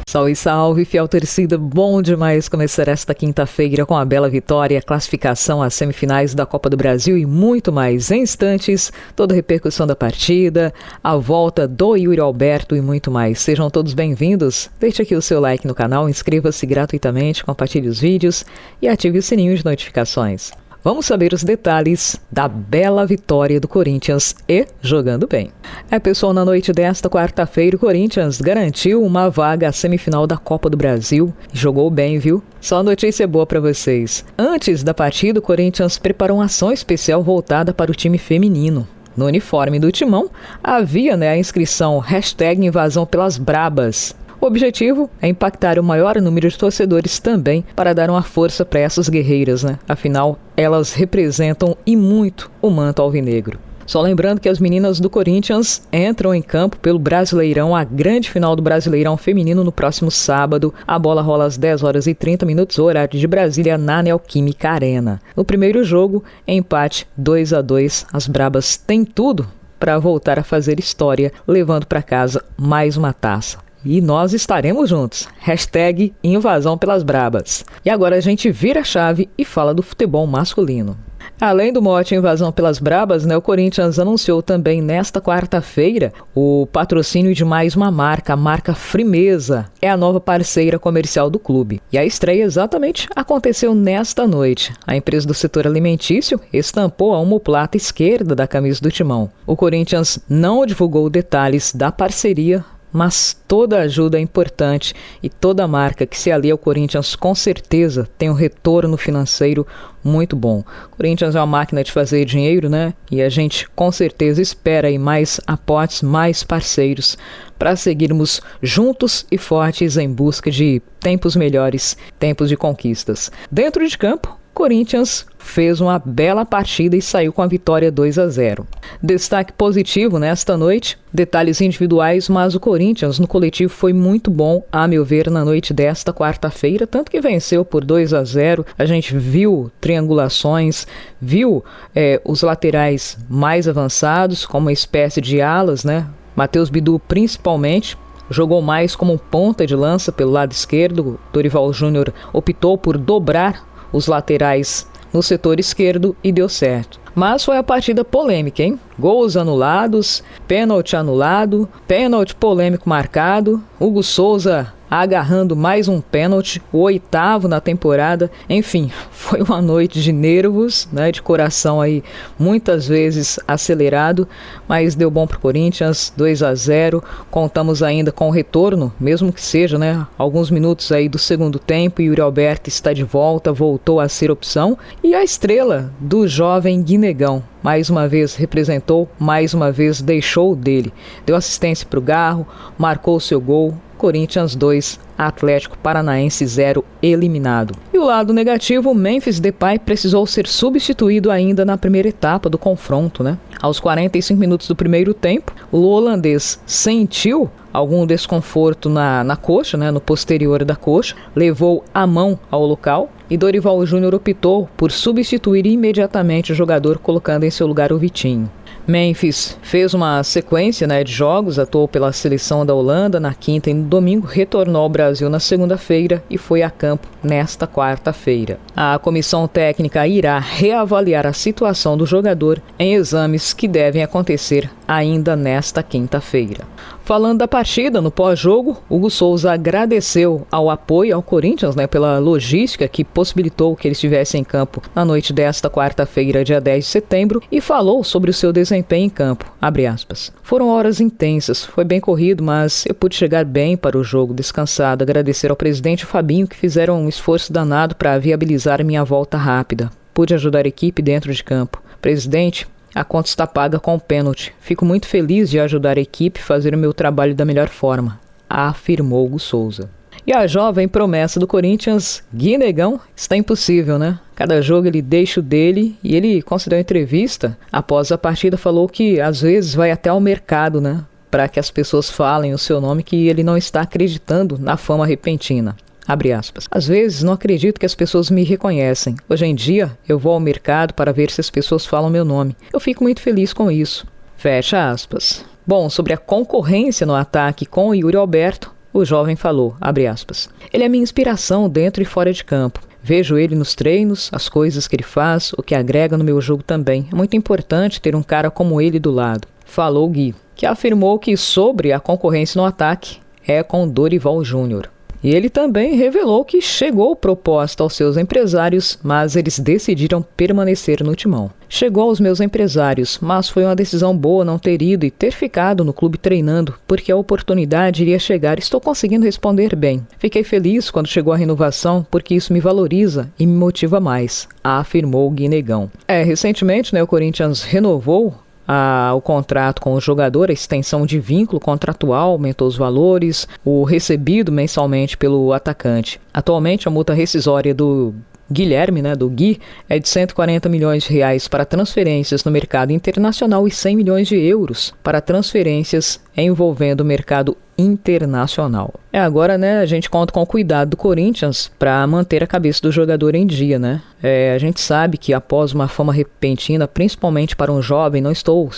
Salve, salve, fiel torcida, bom demais começar esta quinta-feira com a bela vitória, classificação às semifinais da Copa do Brasil e muito mais. Em instantes, toda a repercussão da partida, a volta do Yuri Alberto e muito mais. Sejam todos bem-vindos, deixe aqui o seu like no canal, inscreva-se gratuitamente, compartilhe os vídeos e ative o sininho de notificações. Vamos saber os detalhes da bela vitória do Corinthians e jogando bem. Pessoal, na noite desta quarta-feira, o Corinthians garantiu uma vaga à semifinal da Copa do Brasil. Jogou bem, viu? Só notícia boa para vocês. Antes da partida, o Corinthians preparou uma ação especial voltada para o time feminino. No uniforme do Timão, havia a inscrição #Invasão pelas Brabas. O objetivo é impactar o maior número de torcedores também para dar uma força para essas guerreiras, Afinal, elas representam e muito o manto alvinegro. Só lembrando que as meninas do Corinthians entram em campo pelo Brasileirão, a grande final do Brasileirão feminino no próximo sábado. A bola rola às 10h30, horário de Brasília, na Neoquímica Arena. No primeiro jogo, empate 2-2. As Brabas têm tudo para voltar a fazer história, levando para casa mais uma taça. E nós estaremos juntos. #Invasão pelas Brabas. E agora a gente vira a chave e fala do futebol masculino. Além do mote Invasão pelas Brabas, o Corinthians anunciou também nesta quarta-feira o patrocínio de mais uma marca, a marca Frimeza. É a nova parceira comercial do clube. E a estreia exatamente aconteceu nesta noite. A empresa do setor alimentício estampou a omoplata esquerda da camisa do Timão. O Corinthians não divulgou detalhes da parceria, mas toda ajuda é importante e toda marca que se alia ao Corinthians com certeza tem um retorno financeiro muito bom. O Corinthians é uma máquina de fazer dinheiro, E a gente com certeza espera aí mais aportes, mais parceiros para seguirmos juntos e fortes em busca de tempos melhores, tempos de conquistas. Dentro de campo, Corinthians fez uma bela partida e saiu com a vitória 2-0. Destaque positivo nesta noite, detalhes individuais, mas o Corinthians no coletivo foi muito bom, a meu ver, na noite desta quarta-feira, tanto que venceu por 2-0. A gente viu triangulações, viu os laterais mais avançados, como uma espécie de alas, Matheus Bidu principalmente. Jogou mais como um ponta de lança pelo lado esquerdo. Dorival Júnior optou por dobrar os laterais no setor esquerdo e deu certo. Mas foi a partida polêmica, hein? Gols anulados, pênalti anulado, pênalti polêmico marcado, Hugo Souza agarrando mais um pênalti, o 8º na temporada. Enfim, foi uma noite de nervos, de coração aí muitas vezes acelerado, mas deu bom pro Corinthians, 2-0. Contamos ainda com o retorno, mesmo que seja, alguns minutos aí do segundo tempo. Yuri Alberto está de volta, voltou a ser opção. E a estrela do jovem Guinegão, mais uma vez representou, mais uma vez deixou dele. Deu assistência para o Garro, marcou o seu gol. Corinthians 2, Atlético Paranaense 0, eliminado. E o lado negativo, o Memphis Depay precisou ser substituído ainda na primeira etapa do confronto, Aos 45 minutos do primeiro tempo, o holandês sentiu algum desconforto na coxa, no posterior da coxa, levou a mão ao local e Dorival Júnior optou por substituir imediatamente o jogador, colocando em seu lugar o Vitinho. Memphis fez uma sequência de jogos, atuou pela seleção da Holanda na quinta e no domingo, retornou ao Brasil na segunda-feira e foi a campo nesta quarta-feira. A comissão técnica irá reavaliar a situação do jogador em exames que devem acontecer ainda nesta quinta-feira. Falando da partida, no pós-jogo, Hugo Souza agradeceu ao apoio ao Corinthians, pela logística que possibilitou que ele estivesse em campo na noite desta quarta-feira, dia 10 de setembro, e falou sobre o seu desempenho em campo, abre aspas. Foram horas intensas, foi bem corrido, mas eu pude chegar bem para o jogo, descansado, agradecer ao presidente Fabinho que fizeram um esforço danado para viabilizar minha volta rápida. Pude ajudar a equipe dentro de campo. Presidente, a conta está paga com o pênalti. Fico muito feliz de ajudar a equipe a fazer o meu trabalho da melhor forma, afirmou Hugo Souza. E a jovem promessa do Corinthians, Guinegão, está impossível, Cada jogo ele deixa o dele e ele concedeu entrevista. Após a partida falou que às vezes vai até ao mercado, para que as pessoas falem o seu nome, que ele não está acreditando na fama repentina. Abre aspas. Às vezes não acredito que as pessoas me reconhecem. Hoje em dia eu vou ao mercado para ver se as pessoas falam meu nome. Eu fico muito feliz com isso. Fecha aspas. Bom, sobre a concorrência no ataque com o Yuri Alberto, O jovem falou, abre aspas, ele é minha inspiração dentro e fora de campo. Vejo ele nos treinos, as coisas que ele faz, o que agrega no meu jogo também. É muito importante ter um cara como ele do lado. Falou Gui, que afirmou que sobre a concorrência no ataque é com Dorival Júnior. E ele também revelou que chegou proposta aos seus empresários, mas eles decidiram permanecer no timão. Chegou aos meus empresários, mas foi uma decisão boa não ter ido e ter ficado no clube treinando, porque a oportunidade iria chegar. Estou conseguindo responder bem. Fiquei feliz quando chegou a renovação, porque isso me valoriza e me motiva mais, afirmou o Guinegão. Recentemente, o Corinthians renovou o contrato com o jogador, a extensão de vínculo contratual, aumentou os valores, o recebido mensalmente pelo atacante. Atualmente, a multa rescisória do Guilherme, do Gui, é de 140 milhões de reais para transferências no mercado internacional e 100 milhões de euros para transferências envolvendo o mercado internacional. Agora, a gente conta com o cuidado do Corinthians para manter a cabeça do jogador em dia, a gente sabe que após uma fama repentina, principalmente para um jovem, não estou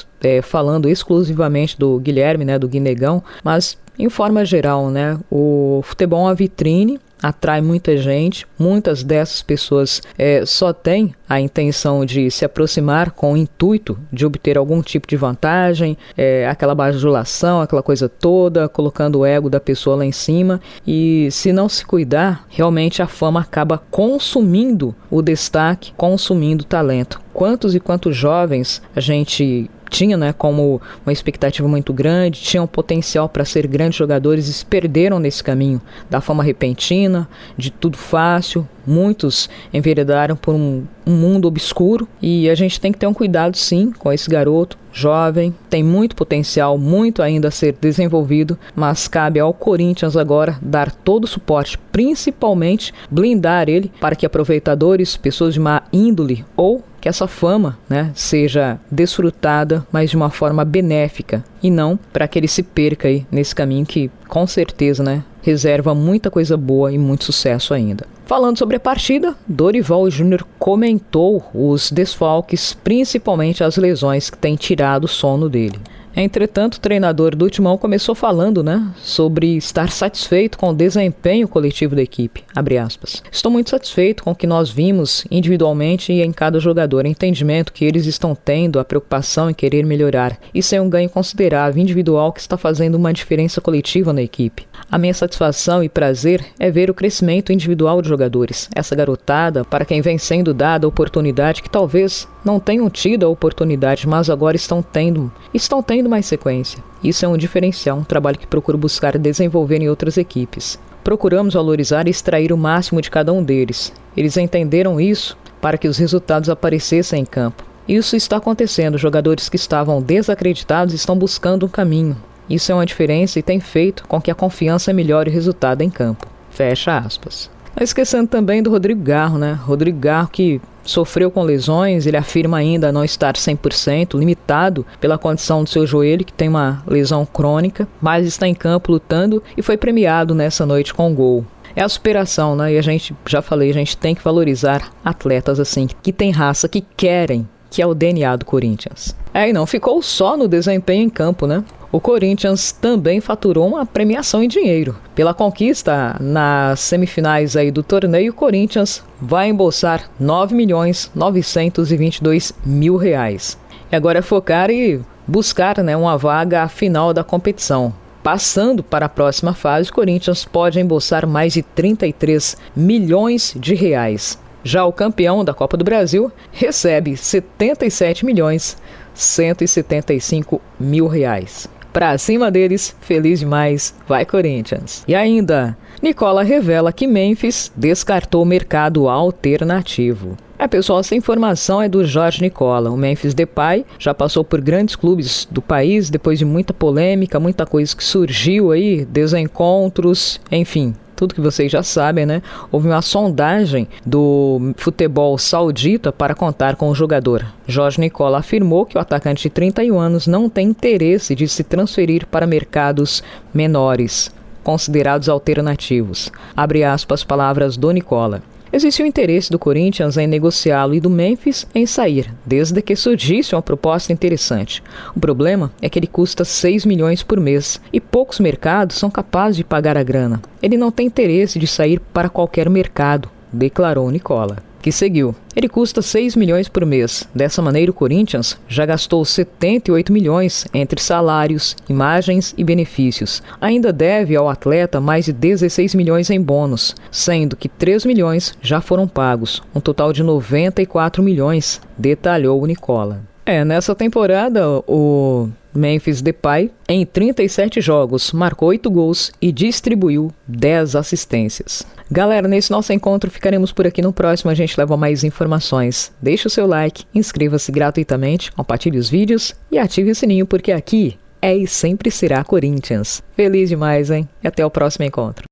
falando exclusivamente do Guilherme, do Guinegão, mas em forma geral, o futebol é uma vitrine, atrai muita gente, muitas dessas pessoas só têm a intenção de se aproximar com o intuito de obter algum tipo de vantagem, aquela bajulação, aquela coisa toda, colocando o ego da pessoa lá em cima, e se não se cuidar, realmente a fama acaba consumindo o destaque, consumindo o talento. Quantos e quantos jovens a gente tinha como uma expectativa muito grande, tinham potencial para ser grandes jogadores e se perderam nesse caminho da fama repentina, de tudo fácil. Muitos enveredaram por um mundo obscuro e a gente tem que ter um cuidado sim com esse garoto jovem, tem muito potencial, muito ainda a ser desenvolvido, mas cabe ao Corinthians agora dar todo o suporte, principalmente blindar ele para que aproveitadores, pessoas de má índole ou que essa fama seja desfrutada, mas de uma forma benéfica e não para que ele se perca aí nesse caminho que com certeza reserva muita coisa boa e muito sucesso ainda. Falando sobre a partida, Dorival Júnior comentou os desfalques, principalmente as lesões que têm tirado o sono dele. Entretanto, o treinador do Timão começou falando sobre estar satisfeito com o desempenho coletivo da equipe. Abre aspas. Estou muito satisfeito com o que nós vimos individualmente e em cada jogador. Entendimento que eles estão tendo, a preocupação em querer melhorar. Isso é um ganho considerável individual que está fazendo uma diferença coletiva na equipe. A minha satisfação e prazer é ver o crescimento individual de jogadores. Essa garotada, para quem vem sendo dada a oportunidade, que talvez não tenham tido a oportunidade, mas agora estão tendo mais sequência. Isso é um diferencial, um trabalho que procuro buscar desenvolver em outras equipes. Procuramos valorizar e extrair o máximo de cada um deles. Eles entenderam isso para que os resultados aparecessem em campo. Isso está acontecendo. Jogadores que estavam desacreditados estão buscando um caminho. Isso é uma diferença e tem feito com que a confiança melhore o resultado em campo. Fecha aspas. Não esquecendo também do Rodrigo Garro, Rodrigo Garro que sofreu com lesões, ele afirma ainda não estar 100%, limitado pela condição do seu joelho, que tem uma lesão crônica, mas está em campo lutando e foi premiado nessa noite com um gol. É a superação, e a gente, já falei, a gente tem que valorizar atletas assim, que tem raça, que querem, que é o DNA do Corinthians. E não ficou só no desempenho em campo, O Corinthians também faturou uma premiação em dinheiro. Pela conquista nas semifinais aí do torneio, o Corinthians vai embolsar R$ 9.922.000. E agora é focar e buscar uma vaga final da competição. Passando para a próxima fase, o Corinthians pode embolsar mais de 33 milhões de reais. Já o campeão da Copa do Brasil recebe R$ 77.175.000. Pra cima deles, feliz demais, vai Corinthians. E ainda, Nicola revela que Memphis descartou o mercado alternativo. Pessoal, essa informação é do Jorge Nicola. O Memphis Depay já passou por grandes clubes do país, depois de muita polêmica, muita coisa que surgiu aí, desencontros, enfim. Tudo que vocês já sabem, Houve uma sondagem do futebol saudita para contar com o jogador. Jorge Nicola afirmou que o atacante de 31 anos não tem interesse de se transferir para mercados menores, considerados alternativos. Abre aspas, palavras do Nicola. Existe o interesse do Corinthians em negociá-lo e do Memphis em sair, desde que surgisse uma proposta interessante. O problema é que ele custa 6 milhões por mês e poucos mercados são capazes de pagar a grana. Ele não tem interesse de sair para qualquer mercado, declarou Nicola, que seguiu. Ele custa 6 milhões por mês. Dessa maneira, o Corinthians já gastou 78 milhões entre salários, imagens e benefícios. Ainda deve ao atleta mais de 16 milhões em bônus, sendo que 3 milhões já foram pagos, um total de 94 milhões, detalhou o Nicola. Nessa temporada, o Memphis Depay, em 37 jogos, marcou 8 gols e distribuiu 10 assistências. Galera, nesse nosso encontro ficaremos por aqui. No próximo a gente leva mais informações. Deixe o seu like, inscreva-se gratuitamente, compartilhe os vídeos e ative o sininho, porque aqui é e sempre será Corinthians. Feliz demais, hein? E até o próximo encontro.